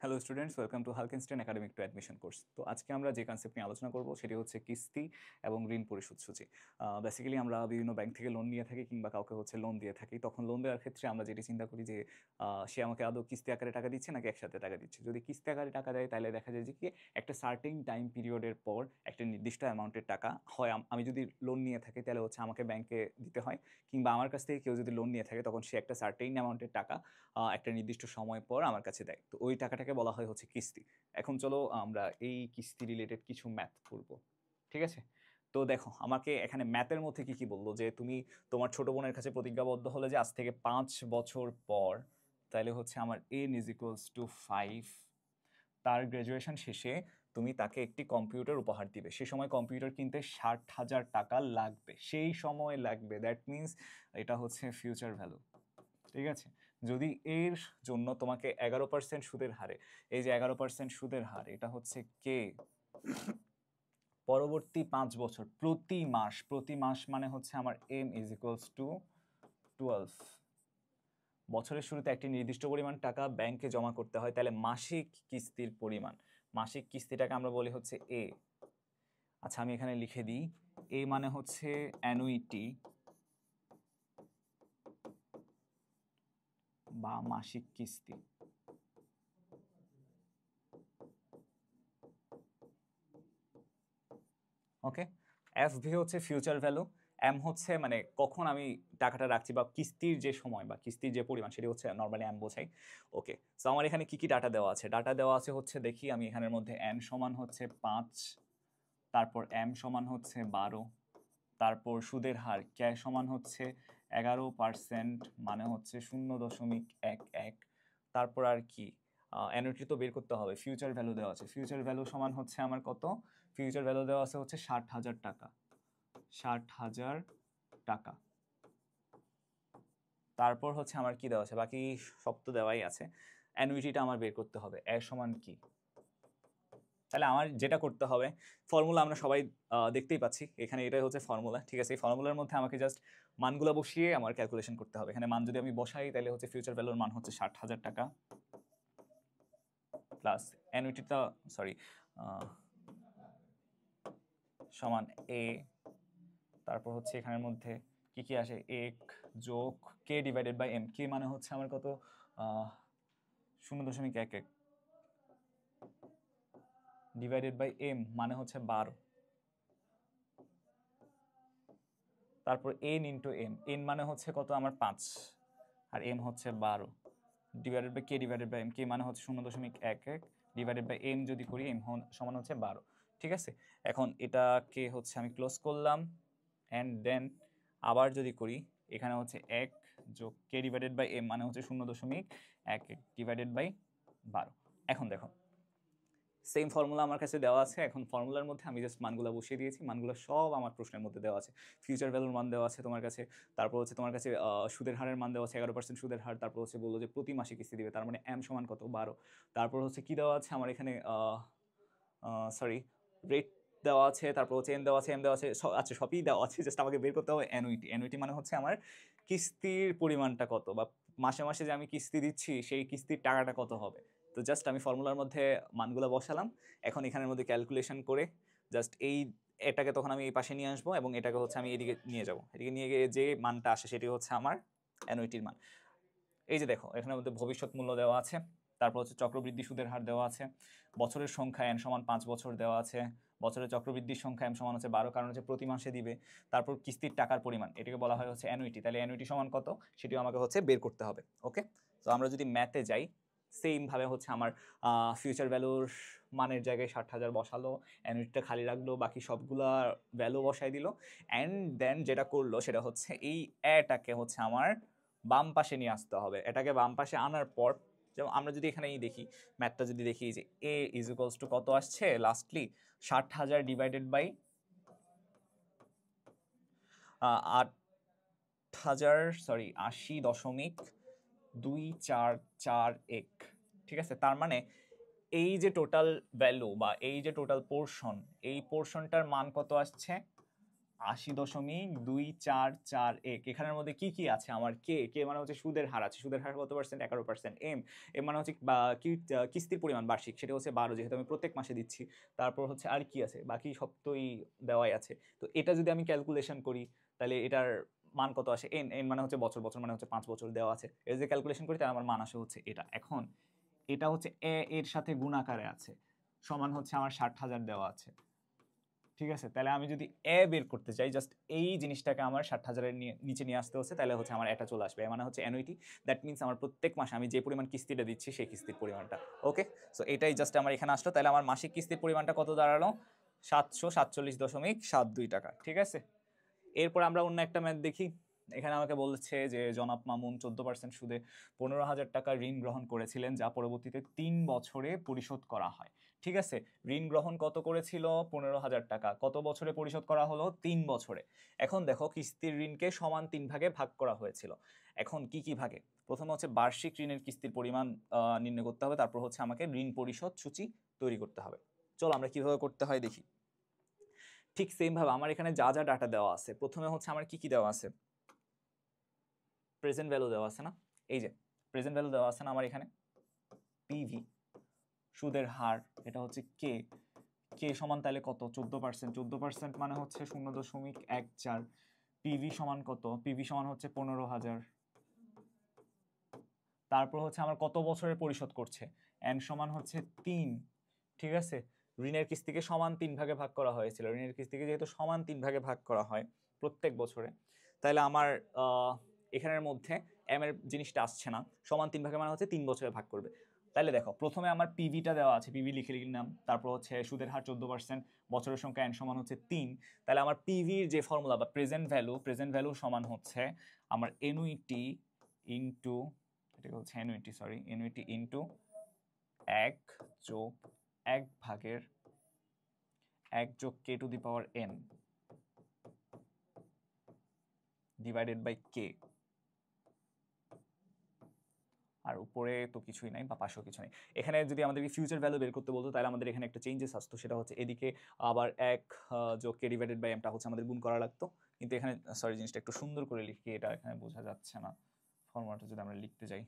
Hello students, welcome to Halkenstein academic to admission course. তো আজকে আমরা যে কনসেপ্ট নিয়ে আলোচনা করব সেটি হচ্ছে কিস্তি এবং ঋণ পরিশোধ সূচি। বেসিক্যালি আমরা বিভিন্ন ব্যাংক থেকে লোন নিয়ে থাকি কিংবা কাউকে লোন দিয়ে থাকি। তখন লোন দেওয়ার ক্ষেত্রে আমরা যেটি চিন্তা করি যে সে আমাকে আদৌ কিস্তি আকারে টাকা দিচ্ছে নাকি একসাথে টাকা দিচ্ছে। যদি কিস্তি আকারে টাকা দেয় তাহলে দেখা যায় যে কি একটা সার্টেন টাইম পিরিয়ডের পর একটা নির্দিষ্ট অ্যামাউন্টের টাকা হয় আমি যদি লোন নিয়ে থাকি তাহলে আমাকে ব্যাংকে দিতে হয়, কিংবা আমার কাছ থেকে কেউ যদি লোন নিয়ে থাকে তখন সে একটা সার্টেন অ্যামাউন্টের টাকা একটা নির্দিষ্ট সময় পর আমার কাছে দেয়। তো ওই টাকাটাকে বলা হয় কিস্তি। এখন চলো আমরা এই কিস্তি রিলেটেড কিছু ম্যাথ করব, ঠিক আছে? তো দেখো, আমাকে এখানে ম্যাথের মধ্যে কি কি বললো যে তুমি তোমার ছোট বোনের কাছে প্রতিজ্ঞাবদ্ধ হলে যে আজ থেকে 5 বছর পর তাহলে আমার n ইজ ইকুয়ালস টু 5, তার গ্রাজুয়েশন শেষে তুমি তাকে একটি কম্পিউটার উপহার দিবে। সে সময় কম্পিউটার কিনতে 60,000 টাকা লাগবে, সেই সময় লাগবে। দ্যাট মিনস এটা ফিউচার ভ্যালু, ঠিক আছে? যদি এর জন্য তোমাকে 11% সুদের হারে, এই যে 11% সুদের হার, এটা কে পরবর্তী 5 বছর প্রতি মাস মানে আমার m ইজ ইকুয়ালস টু 12। বছরের শুরুতে একটি নির্দিষ্ট পরিমাণ টাকা ব্যাংকে জমা করতে হয়, তাহলে মাসিক কিস্তির পরিমাণ, মাসিক কিস্তিটাকে আমরা বলি এ। আচ্ছা, আমি এখানে লিখে দিই, এ মানে অ্যানুইটি বা মাসিক কিস্তি। Okay, F V future value, M মানে কখন আমি টাকাটা রাখছি বা কিস্তির যে সময় বা কিস্তির যে পরিমাণ সেটি নর্মালি এম বোঝাই। ওকে, সো আমার এখানে কি কি ডাটা দেওয়া আছে? ডাটা দেওয়া আছে দেখি আমি এখানের মধ্যে এন সমান 5, তারপর এম সমান 12, তারপর সুদের হার কে সমান 11%, মানে 0.11। তারপর আর কি, অ্যানুইটি তো বের করতে হবে। ফিউচার ভ্যালু দেওয়া আছে, ফিউচার ভ্যালু সমান আমার কত? ফিউচার ভ্যালু দেওয়া আছে 60,000 টাকা, 60,000 টাকা। তারপর আমার কি দেওয়া আছে? বাকি সব তো দেওয়াই আছে। অ্যানুইটিটা আমার বের করতে হবে, এ সমান কি? তাহলে আমার যেটা করতে হবে, ফর্মুলা আমরা সবাই দেখতেই পাচ্ছি এখানে, এটাই ফর্মুলা, ঠিক আছে? এই ফর্মুলার মধ্যে আমাকে জাস্ট মানগুলো বসিয়ে আমার ক্যালকুলেশন করতে হবে। এখানে মান যদি আমি বসাই তাহলে ফিউচার ভ্যালুর মান 60,000 টাকা প্লাস অ্যানুইটিটা, সরি, সমান এ। তারপর এখানের মধ্যে কি কি আসে? এক যোগ K divided by M. K মানে আমার কত? 0.11 ডিভাইডেড বাই এম মানে 12। তারপর এন ইন্টু এম, এন মানে কত আমার? 5, আর M 12 divided by K divided by M. K মানে 0.11 ডিভাইডেড বাই এম যদি করি, এম সমান 12, ঠিক আছে? এখন এটাকে আমি ক্লোজ করলাম, অ্যান্ড দেন আবার যদি করি, এখানে 1 যোগ কে ডিভাইডেড বাই এম মানে 0.11 ডিভাইডেড বাই 12। এখন দেখো, সেম ফর্মুলা আমার কাছে দেওয়া আছে। এখন ফর্মুলার মধ্যে আমি জাস্ট মানগুলো বসিয়ে দিয়েছি, মানগুলো সব আমার প্রশ্নের মধ্যে দেওয়া আছে। ফিউচার ভ্যালুর মান দেওয়া আছে তোমার কাছে, তারপর তোমার কাছে সুদের হারের মান দেওয়া আছে 11% সুদের হার, তারপর বললো যে প্রতি মাসে কিস্তি দিবে, তার মানে এম সমান কত? 12। তারপর কি দেওয়া আছে আমার এখানে? সরি, রেট দেওয়া আছে, তারপর এন দেওয়া আছে, এম দেওয়া আছে, আচ্ছা সবই দেওয়া আছে। জাস্ট আমাকে বের করতে হবে অ্যানুইটি। অ্যানুইটি মানে আমার কিস্তির পরিমাণটা কত, বা মাসে মাসে যে আমি কিস্তি দিচ্ছি সেই কিস্তির টাকাটা কত হবে। তো জাস্ট আমি ফর্মুলার মধ্যে মানগুলো বসালাম। এখন এখানের মধ্যে ক্যালকুলেশন করে জাস্ট এটাকে তখন আমি এই পাশে নিয়ে আসবো এবং এটাকে আমি এদিকে নিয়ে যাব। এদিকে নিয়ে গিয়ে যে মানটা আসে সেটি আমার অ্যানুইটির মান। এই যে দেখো, এখানের মধ্যে ভবিষ্যৎ মূল্য দেওয়া আছে, তারপর চক্রবৃদ্ধি সুদের হার দেওয়া আছে, বছরের সংখ্যা এন সমান 5 বছর দেওয়া আছে, বছরের চক্রবৃদ্ধির সংখ্যা এম সমান 12, কারণ প্রতি মাসে দিবে। তারপর কিস্তির টাকার পরিমাণ, এটাকে বলা হয় অ্যানুইটি। তাহলে অ্যানুইটি সমান কত সেটিও আমাকে বের করতে হবে। ওকে, তো আমরা যদি ম্যাথে যাই, সেম ভাবে আমার ফিউচার ভ্যালুর মানের জায়গায় 60,000 বসালো, অ্যানুইটিটা খালি রাখলো, বাকি সবগুলা ভ্যালু বসাই দিল, অ্যান্ড দেন যেটা করলো সেটা এই এটাকে আমার বাম পাশে নিয়ে আসতে হবে। এটাকে বাম পাশে আনার পর, যেমন আমরা যদি এখানে দেখি, ম্যাথটা যদি দেখি, যে এ ইজ ইকুয়ালস টু কত আসছে লাস্টলি? 60,000 ডিভাইডেড বাই 8,000, সরি 80.241, ঠিক আছে? তার মানে এই যে টোটাল ভ্যালু বা এই যে টোটাল পোর্শন, এই পোর্শনটার মান কত আসছে? 80.241। এখানের মধ্যে কি কি আছে আমার? কে কে মানে হচ্ছে সুদের হার আছে, সুদের হার কত পার্সেন্ট? 11%। এম এম মানে হচ্ছে কিস্তির পরিমাণ বার্ষিক, সেটা হচ্ছে 12, যেহেতু আমি প্রত্যেক মাসে দিচ্ছি। তারপর হচ্ছে আর কি আছে, বাকি সব তোই দেওয়াই আছে। তো এটা যদি আমি ক্যালকুলেশন করি তাহলে এটার মান কত আসে? এন এন মানে হচ্ছে বছর, বছর মানে হচ্ছে 5 বছর দেওয়া আছে। এর যে ক্যালকুলেশন করি তাহলে আমার মান আসে হচ্ছে এটা। এখন এটা হচ্ছে এর সাথে গুণাকারে আছে, সমান হচ্ছে আমার 60,000 দেওয়া আছে। ঠিক আছে, তাহলে আমি যদি বের করতে চাই, জাস্ট এই জিনিসটাকে আমার 60,000-এর নিচে নিয়ে আসতে হচ্ছে, তাহলে হচ্ছে আমার এটা চলে আসবে। মানে হচ্ছে অ্যানুইটি, দ্যাট মিনস আমার প্রত্যেক মাসে আমি যে পরিমাণ কিস্তিটা দিচ্ছি সেই কিস্তির পরিমাণটা। ওকে, সো এটাই জাস্ট আমার এখানে আসলো। তাহলে আমার মাসিক কিস্তির পরিমাণটা কত দাঁড়ালো? 747.72 টাকা। ঠিক আছে, এরপর আমরা অন্য একটা ম্যাথ দেখি। এখানে আমাকে বলছে যে জনাব মামুন 14% সুদে 15,000 টাকা ঋণ গ্রহণ করেছিলেন, যা পরবর্তীতে 3 বছরে পরিশোধ করা হয়। ঠিক আছে, ঋণ গ্রহণ কত করেছিল? 15,000 টাকা। কত বছরে পরিশোধ করা হলো? 3 বছরে। এখন দেখো কিস্তির ঋণকে সমান 3 ভাগে ভাগ করা হয়েছিল। এখন কি কি ভাগে? প্রথমে হচ্ছে বার্ষিক ঋণের কিস্তির পরিমাণ নির্ণয় করতে হবে, তারপর হচ্ছে আমাকে ঋণ পরিশোধ সূচি তৈরি করতে হবে। চলো আমরা কিভাবে করতে হয় দেখি। ঠিক সেম ভাবে আমার এখানে যা যা ডাটা দেওয়া আছে, প্রথমে হচ্ছে আমার কি কি দেওয়া আছে? প্রেজেন্ট ভ্যালু দেওয়া আছে না? এই যে প্রেজেন্ট ভ্যালু দেওয়া আছে না আমার এখানে? পিভি, সুদের হার, এটা হচ্ছে কে কে সমান তাহলে কত? 14%। 14% মানে হচ্ছে 0.14। পিভি সমান কত? পিভি সমান হচ্ছে 15,000। তারপর হচ্ছে আমার কত বছরে পরিশোধ করছে? এন সমান হচ্ছে 3। ঠিক আছে, ঋণের কিস্তিকে সমান 3 ভাগে ভাগ করা হয়েছিল। ঋণের কিস্তিকে যেহেতু সমান 3 ভাগে ভাগ করা হয় প্রত্যেক বছরে, তাহলে আমার এখানের মধ্যে এম এর জিনিসটা আসছে না। সমান 3 ভাগে মানে হচ্ছে 3 বছরে ভাগ করবে। তাহলে দেখো প্রথমে আমার পিভিটা দেওয়া আছে, পিভি লিখে নিলাম। তারপর হচ্ছে সুদের হার 14%, বছরের সংখ্যা এন সমান হচ্ছে 3। তাহলে আমার পিভির যে ফর্মুলা বা প্রেজেন্ট ভ্যালু সমান হচ্ছে আমার এনুইটি ইন্টু, এটা হচ্ছে এনুইটি, সরি, এনুইটি ইন্টু 1 যোগ 1 ভাগের 1 যোগ K to the power N divided by K. আর উপরে তো কিছুই নাই বা পাশেও কিছু নেই। এখানে যদি আমাদেরকে ফিউচার ভ্যালু বের করতে বলতো তাহলে আমাদের এখানে একটা চেঞ্জেস আসতো, সেটা হচ্ছে এদিকে আবার 1 যোগ কে ডিভাইডেড বাই এমটা হচ্ছে আমাদের গুণ করা লাগতো। কিন্তু এখানে সরি, জিনিসটা একটু সুন্দর করে লিখি, এটা এখানে বোঝা যাচ্ছে না। ফর্মুলাটা যদি আমরা লিখতে যাই,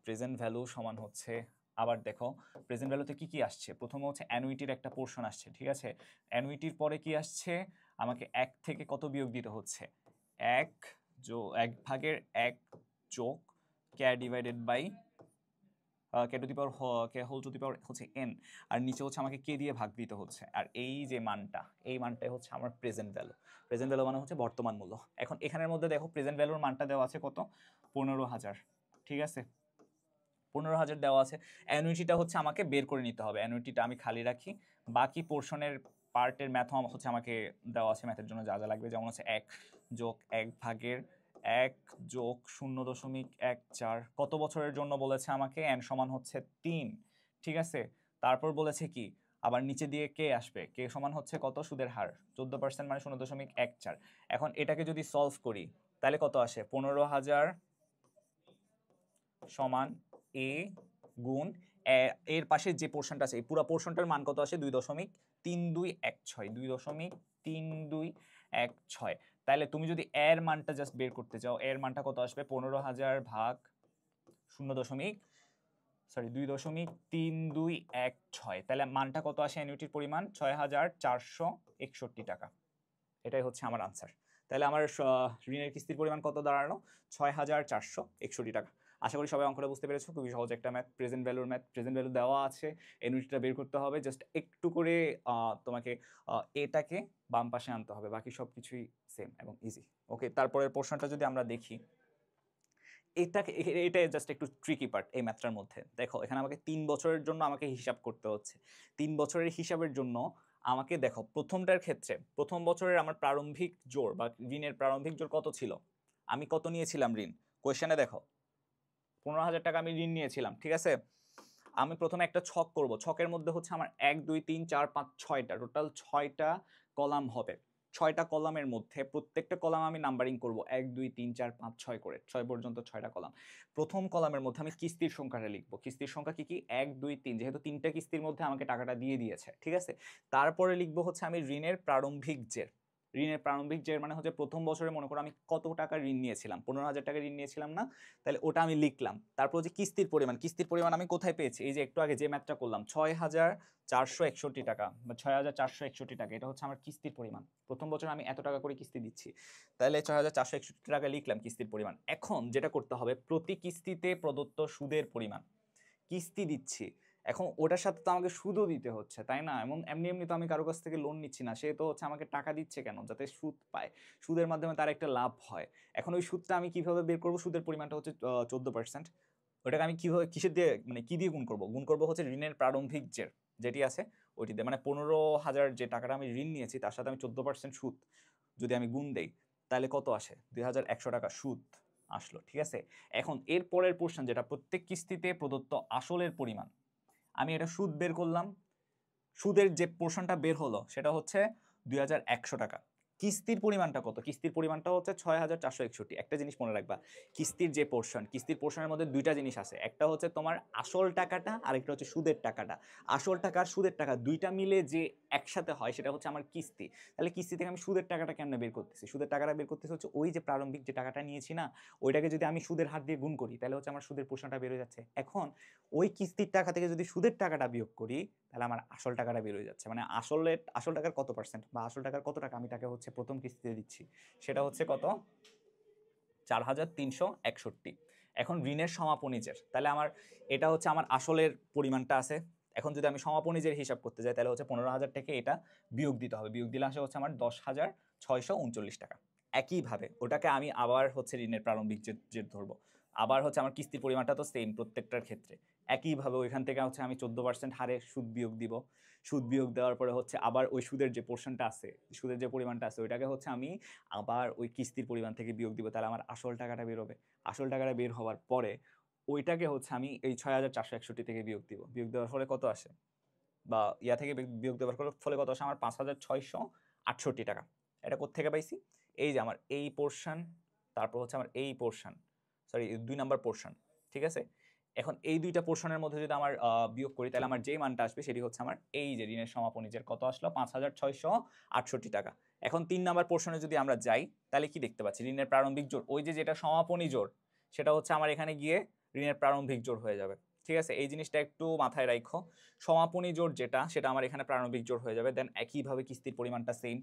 প্রেজেন্ট ভ্যালু সমান হচ্ছে, আবার দেখো প্রেজেন্ট ভ্যালুতে কি কি আসছে? প্রথমে হচ্ছে অ্যানুইটির একটা পোর্শন আসছে। ঠিক আছে, অ্যানুইটির পরে কি আসছে? আমাকে 1 থেকে কত বিয়োগ দিতে হচ্ছে? 1 ভাগের 1 যোগ K divided by K to the power K whole to the power হচ্ছে এন, আর নিচে হচ্ছে আমাকে কে দিয়ে ভাগ দিতে হচ্ছে। আর এই যে মানটা, এই মানটাই হচ্ছে আমার প্রেজেন্ট ভ্যালু। প্রেজেন্ট ভ্যালু মানে হচ্ছে বর্তমান মূল্য। এখন এখানের মধ্যে দেখো প্রেজেন্ট ভ্যালুর মানটা দেওয়া আছে কত? 15,000। ঠিক আছে, 15,000 দেওয়া আছে। অ্যানুইটিটা হচ্ছে আমাকে বের করে নিতে হবে, অ্যানুইটিটা আমি খালি রাখি। বাকি পোর্শনের পার্টের ম্যাথ হচ্ছে আমাকে দেওয়া আছে, ম্যাথের জন্য যা যা লাগবে, যেমন হচ্ছে 1 যোগ 1 ভাগের 1 যোগ 0.14। কত বছরের জন্য বলেছে আমাকে? এন সমান হচ্ছে 3। ঠিক আছে, তারপর বলেছে কি আবার নিচে দিয়ে কে আসবে, কে সমান হচ্ছে কত? সুদের হার 14% মানে 0.14। এখন এটাকে যদি সলভ করি তাহলে কত আসে? 15,000 সমান এ গুণ এর পাশে যে পোর্শনটা আছে, এই পুরো পোর্শনটার মান কত আসে? 2.3216। 2.3216। তাহলে তুমি যদি এর মানটা জাস্ট বের করতে চাও, এর মানটা কত আসবে? 15,000 ভাগ 2.3216। তাহলে মানটা কত আসে? অ্যানুইটির পরিমাণ 6,461 টাকা। এটাই হচ্ছে আমার আনসার। তাহলে আমার ঋণের কিস্তির পরিমাণ কত দাঁড়ালো? 6,461 টাকা। আশা করি সবাই অঙ্কটা বুঝতে পেরেছো। খুবই সহজ একটা ম্যাথ, প্রেজেন্ট ভ্যালুর ম্যাথ। প্রেজেন্ট ভ্যালু দেওয়া আছে, এনুইটিটা বের করতে হবে, জাস্ট একটু করে তোমাকে এটাকে বাম পাশে আনতে হবে, বাকি সব কিছুই সেম এবং ইজি। ওকে, তারপরের পোর্শনটা যদি আমরা দেখি, এটা জাস্ট একটু ট্রিকি পার্ট এই ম্যাথটার মধ্যে। দেখো এখানে আমাকে 3 বছরের জন্য আমাকে হিসাব করতে হচ্ছে। 3 বছরের হিসাবের জন্য আমাকে দেখো প্রথমটার ক্ষেত্রে প্রথম বছরের আমার প্রারম্ভিক জোর বা ঋণের প্রারম্ভিক জোর কত ছিল? আমি কত নিয়েছিলাম ঋণ? কোয়েশ্চেনে দেখো 15,000 টাকা আমি ঋণ নিয়েছিলাম। ঠিক আছে, আমি প্রথমে একটা ছক করব, ছকের মধ্যে হচ্ছে আমার 1 2 3 4 5 6টা, টোটাল 6টা কলাম হবে। 6টা কলামের মধ্যে প্রত্যেকটা কলাম আমি নাম্বারিং করব 1 2 3 4 5 6 করে, 6 পর্যন্ত 6টা কলাম। প্রথম কলামের মধ্যে আমি কিস্তির সংখ্যাটা লিখব। কিস্তির সংখ্যা কি কি? 1 2 3, যেহেতু 3টা কিস্তির মধ্যে আমাকে টাকাটা দিয়ে দিয়েছে। ঠিক আছে, তারপরে লিখব হচ্ছে আমি ঋণের প্রারম্ভিক জের। ঋণের প্রারম্ভিক জের মানে হচ্ছে প্রথম বছরে মনে করো আমি কত টাকা ঋণ নিয়েছিলাম, 15,000 টাকা ঋণ নিয়েছিলাম না, তাহলে ওটা আমি লিখলাম। তারপর হচ্ছে কিস্তির পরিমাণ আমি কোথায় পেয়েছি, এই যে একটু আগে যে ম্যাথটা করলাম 6,461 টাকা বা 6,461 টাকা, এটা হচ্ছে আমার কিস্তির পরিমাণ। প্রথম বছর আমি এত টাকা করে কিস্তি দিচ্ছি, তাহলে 6,461 টাকা লিখলাম কিস্তির পরিমাণ। এখন যেটা করতে হবে, প্রতি কিস্তিতে প্রদত্ত সুদের পরিমাণ, কিস্তি দিচ্ছি এখন ওটার সাথে তো আমাকে সুদও দিতে হচ্ছে, তাই না? এমনি এমনি তো আমি কারো কাছ থেকে লোন নিচ্ছি না, সে তো হচ্ছে আমাকে টাকা দিচ্ছে কেন, যাতে সুদ পায়, সুদের মাধ্যমে তার একটা লাভ হয়। এখন ওই সুদটা আমি কিভাবে বের করবো, সুদের পরিমাণটা হচ্ছে 14%, ওটাকে আমি কিভাবে কিসের দিয়ে মানে কি দিয়ে গুণ করবো হচ্ছে ঋণের প্রারম্ভিক জের যেটি আছে ওইটি দিয়ে, মানে 15,000 যে টাকাটা আমি ঋণ নিয়েছি তার সাথে আমি 14% সুদ যদি আমি গুণ দেই তাহলে কত আসে, 2,100 টাকা সুদ আসলো, ঠিক আছে? এখন এর পরের পোর্শন যেটা প্রত্যেক কিস্তিতে প্রদত্ত আসলের পরিমাণ, আমি এটা সুদ বের করলাম, সুদের যে পোর্শনটা বের হলো সেটা হচ্ছে 2,100 টাকা। কিস্তির পরিমাণটা কত, কিস্তির পরিমাণটা হচ্ছে 6,461। একটা জিনিস মনে রাখবা, কিস্তির যে পোর্শন, কিস্তির পোর্শনের মধ্যে দুইটা জিনিস আছে, একটা হচ্ছে তোমার আসল টাকাটা, আরেকটা হচ্ছে সুদের টাকাটা। আসল টাকা আর সুদের টাকা দুইটা মিলে যে একসাথে হয় সেটা হচ্ছে আমার কিস্তি। তাহলে কিস্তি থেকে আমি সুদের টাকাটা কেমনে বের করতেছি, সুদের টাকাটা বের করতেছি হচ্ছে ওই যে প্রারম্ভিক যে টাকাটা নিয়েছি না, ওইটাকে যদি আমি সুদের হার দিয়ে গুণ করি তাহলে হচ্ছে আমার সুদের পোর্শনটা বের হয়ে যাচ্ছে। এখন ওই কিস্তির টাকা থেকে যদি সুদের টাকাটা বিয়োগ করি তাহলে আমার আসল টাকাটা বের হয়ে যাচ্ছে, মানে আসল টাকার কত পার্সেন্ট বা আসল টাকার কত টাকা আমি তাকে হচ্ছে প্রথম কিস্তিতে দিচ্ছি, সেটা হচ্ছে কত, 4,361। এখন ঋণের সমাপনীজের, তাহলে আমার এটা হচ্ছে আমার আসলের পরিমাণটা আছে। এখন যদি আমি সমাপনীজের হিসাব করতে যাই তাহলে হচ্ছে 15,000 থেকে এটা বিয়োগ দিতে হবে, বিয়োগ দিলে আসে হচ্ছে আমার 10,639 টাকা। একইভাবে ওটাকে আমি আবার হচ্ছে ঋণের প্রারম্ভিক জের ধরবো, আবার হচ্ছে আমার কিস্তির পরিমাণটা তো সেম প্রত্যেকটার ক্ষেত্রে, একইভাবে ওইখান থেকে হচ্ছে আমি 14% হারে সুদ বিয়োগ দিব, সুদ বিয়োগ দেওয়ার পরে হচ্ছে আবার ওই সুদের যে পোর্শনটা আছে, সুদের যে পরিমাণটা আছে ওইটাকে হচ্ছে আমি আবার ওই কিস্তির পরিমাণ থেকে বিয়োগ দিব, তাহলে আমার আসল টাকাটা বের হবে। আসল টাকাটা বের হওয়ার পরে ওইটাকে হচ্ছে আমি এই 6,461 থেকে বিয়োগ দিব, বিয়োগ দেওয়ার ফলে কত আসে, বা ইয়া থেকে বিয়োগ দেওয়ার ফলে কত আসে, আমার 5,668 টাকা। এটা কোত্থেকে পাইছি, এই যে আমার এই পোর্শন, তারপর হচ্ছে আমার এই পোর্শন, সরি 2 নাম্বার পোর্শন, ঠিক আছে? এখন এই দুইটা পোর্শনের মধ্যে যদি আমার বিয়োগ করি তাহলে আমার যেই মানটা আসবে সেটি হচ্ছে আমার এই যে ঋণের সমাপনীজের কত আসলো, 5,668 টাকা। এখন 3 নাম্বার পোর্শনে যদি আমরা যাই তাহলে কি দেখতে পাচ্ছি, ঋণের প্রারম্ভিক জোর, ওই যে যেটা সমাপনী জোর সেটা হচ্ছে আমার এখানে গিয়ে ঋণের প্রারম্ভিক জোর হয়ে যাবে, ঠিক আছে? এই জিনিসটা একটু মাথায় রাখো, সমাপনী জোর যেটা সেটা আমার এখানে প্রারম্ভিক জোর হয়ে যাবে। দেন একইভাবে কিস্তির পরিমাণটা সেম,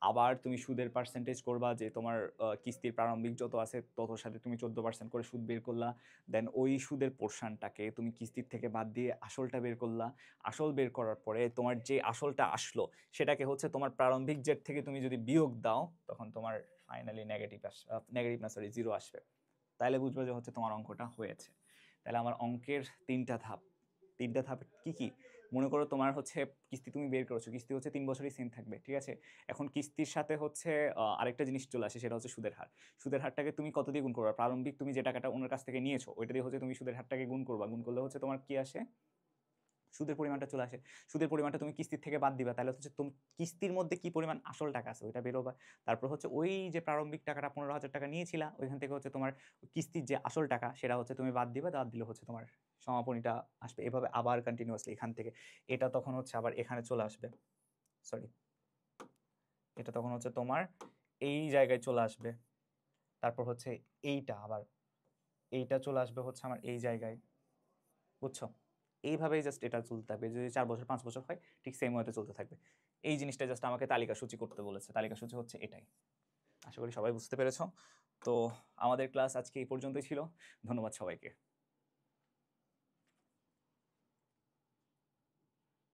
আবার তুমি সুদের পার্সেন্টেজ করবা, যে তোমার কিস্তির প্রারম্ভিক যত আছে ততর সাথে তুমি 14% করে সুদ বের করলা, দেন ওই সুদের পোর্শনটাকে তুমি কিস্তির থেকে বাদ দিয়ে আসলটা বের করলা, আসল বের করার পরে তোমার যে আসলটা আসলো সেটাকে হচ্ছে তোমার প্রারম্ভিক জের থেকে তুমি যদি বিয়োগ দাও তখন তোমার ফাইনালি নেগেটিভ না সরি জিরো আসবে, তাহলে বুঝবে যে হচ্ছে তোমার অঙ্কটা হয়েছে। তাহলে আমার অঙ্কের তিনটা ধাপ কি কি, মনে করো তোমার হচ্ছে কিস্তি তুমি বের করেছো, কিস্তি হচ্ছে 3 বছরই সেম থাকবে, ঠিক আছে? এখন কিস্তির সাথে হচ্ছে আরেকটা জিনিস চলে আসে, সেটা হচ্ছে সুদের হার। সুদের হারটাকে তুমি কত দিয়ে গুণ করবা, প্রারম্ভিক তুমি যে টাকাটা ওনার কাছ থেকে নিয়েছো ওইটা দিয়ে হচ্ছে তুমি সুদের হারটাকে গুণ করবা, গুণ করলে হচ্ছে তোমার কি আসে, সুদের পরিমাণটা চলে আসে। সুদের পরিমাণটা তুমি কিস্তির থেকে বাদ দিবা, তাহলে হচ্ছে তুমি কিস্তির মধ্যে কি পরিমাণ আসল টাকা আছে ওইটা বেরোবা। তারপর হচ্ছে ওই যে প্রারম্ভিক টাকাটা 15,000 টাকা নিয়েছিলা ওইখান থেকে হচ্ছে তোমার কিস্তির যে আসল টাকা সেটা হচ্ছে তুমি বাদ দিবা, বাদ দিলে হচ্ছে তোমার সমাপনীটা আসবে। এভাবে আবার কন্টিনিউয়াসলি এখান থেকে এটা তখন হচ্ছে আবার এখানে চলে আসবে, সরি এটা তখন হচ্ছে তোমার এই জায়গায় চলে আসবে, তারপর হচ্ছে এইটা আবার এইটা চলে আসবে হচ্ছে আমার এই জায়গায়, বুঝছো? এইভাবেই জাস্ট এটা চলতে থাকবে, যদি 4 বছর 5 বছর হয় ঠিক সেম ওয়েতে চলতে থাকবে। এই জিনিসটা জাস্ট আমাকে তালিকা সূচি করতে বলেছে, তালিকা সূচি হচ্ছে এটাই। আশা করি সবাই বুঝতে পেরেছো। তো আমাদের ক্লাস আজকে এই পর্যন্তই ছিল, ধন্যবাদ সবাইকে।